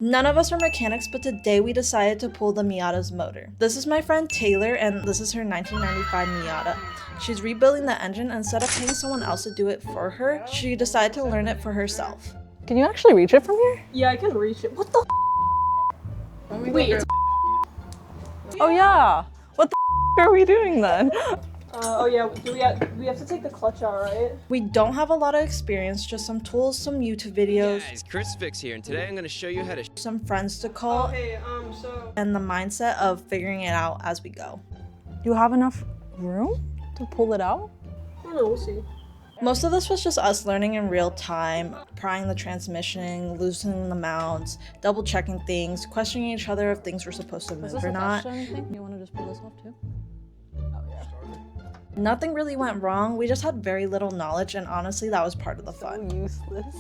None of us are mechanics, but today we decided to pull the Miata's motor. This is my friend Taylor, and this is her 1995 Miata. She's rebuilding the engine, and instead of paying someone else to do it for her, she decided to learn it for herself. Can you actually reach it from here? Yeah, I can reach it. What the Wait, it's Oh yeah! What the are we doing then? oh yeah, we have to take the clutch out, right? We don't have a lot of experience, just some tools, some YouTube videos, Guys, Chris Fix here, and today I'm going to show you how to some friends to call, and the mindset of figuring it out as we go. Do you have enough room to pull it out? I don't know, we'll see. Most of this was just us learning in real time, prying the transmission, loosening the mounts, double checking things, questioning each other if things were supposed to move or not. You want to just pull this off too? Nothing really went wrong, we just had very little knowledge, and honestly that was part of the fun. So useless.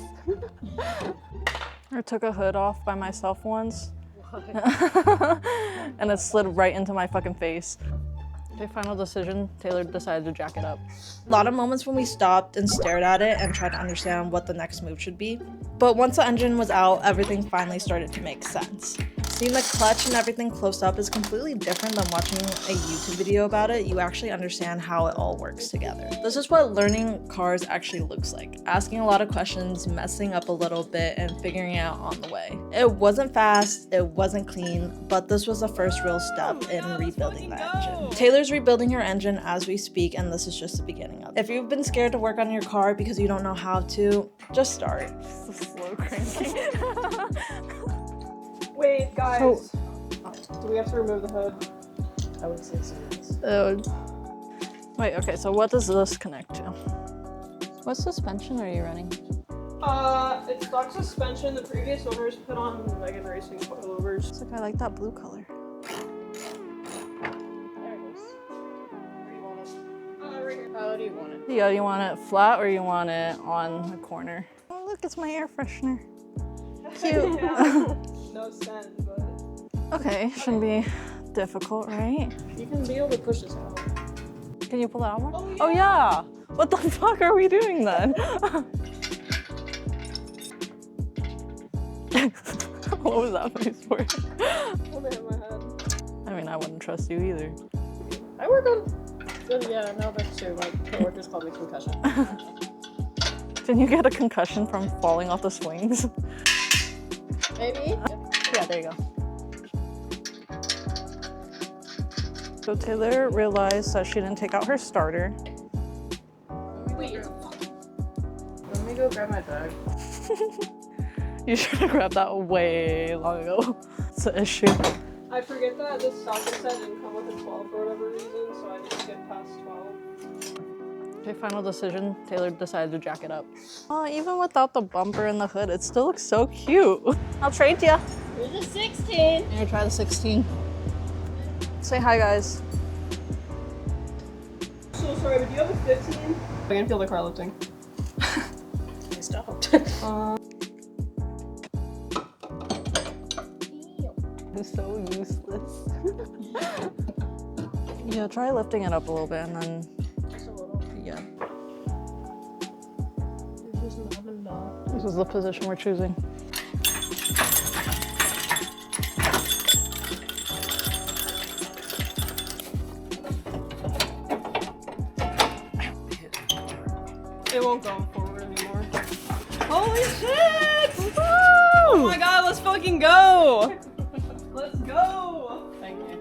I took a hood off by myself once. And it slid right into my fucking face. Okay, final decision, Taylor decided to jack it up. A lot of moments when we stopped and stared at it and tried to understand what the next move should be. But once the engine was out, everything finally started to make sense. Seeing the clutch and everything close up is completely different than watching a YouTube video about it. You actually understand how it all works together. This is what learning cars actually looks like. Asking a lot of questions, messing up a little bit, and figuring it out on the way. It wasn't fast, it wasn't clean, but this was the first real step in rebuilding the engine. Taylor's rebuilding her engine as we speak, and this is just the beginning of it. If you've been scared to work on your car because you don't know how to, just start. It's a slow cranking. Wait, guys. Do we have to remove the hood? I would say so. Wait, okay, so what does this connect to? What suspension are you running? It's stock suspension. The previous owners put on Megan Racing coilovers. It's like, I like that blue color. There it is. Where do you want it? Right here. How do you want it? Yeah, do you want it flat or you want it on the corner? Oh look, it's my air freshener. Cute. Yeah. No scent, but... Okay, shouldn't be difficult, right? You can be able to push this out. Can you pull it out more? Oh, yeah. Oh yeah! What the fuck are we doing then? What was that face for? I'm gonna hit my head. I mean, I wouldn't trust you either. I work on... Yeah, no, that's true. My coworkers call me concussion. Can you get a concussion from falling off the swings? Maybe? Yeah, there you go. So Taylor realized that she didn't take out her starter. Wait, let me go grab my bag. You should have grabbed that way long ago. It's an issue. I forget that this socket set didn't come with a 12 for whatever reason, so I just skip past 12. Okay, final decision, Taylor decided to jack it up. Oh, even without the bumper and the hood, it still looks so cute. I'll trade ya. Here's a 16. Here, try the 16. Say hi, guys. So sorry, but do you have a 15? I can feel the car lifting. I stopped. It's so useless. Yeah, try lifting it up a little bit and then, Just a little. yeah. There's just not enough. This is the position we're choosing. It won't go forward anymore. Holy shit! Woo! Oh my god, let's fucking go! Let's go! Thank you.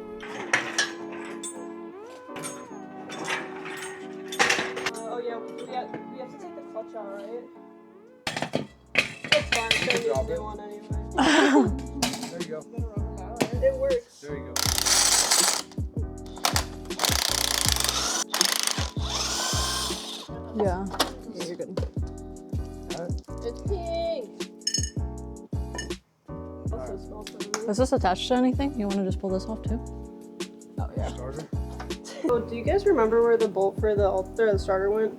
Oh yeah, we have to take the clutch out, right? It's fine, I'm gonna use a new one anyway. There you go. It works. There you go. Yeah. Yeah, you're good. It's pink! Also it smells so good. Is this attached to anything? You want to just pull this off too? Oh yeah. Starter. Oh, do you guys remember where the bolt for the starter went?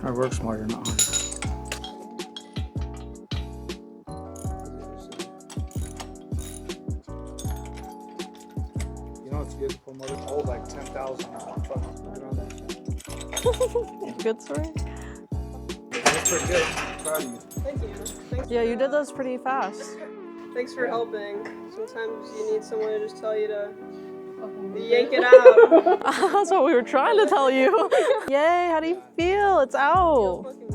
I work smarter, not harder. You know what's good for motor? Hold like 10,000 fucking put it on that shit. Good story. pretty good. I'm proud of you. Thank you. Thanks Yeah, for, you did those pretty fast. Thanks for helping. Sometimes you need someone to just tell you to yank it out. That's what we were trying to tell you. Yay, how do you feel? It's out. Fucking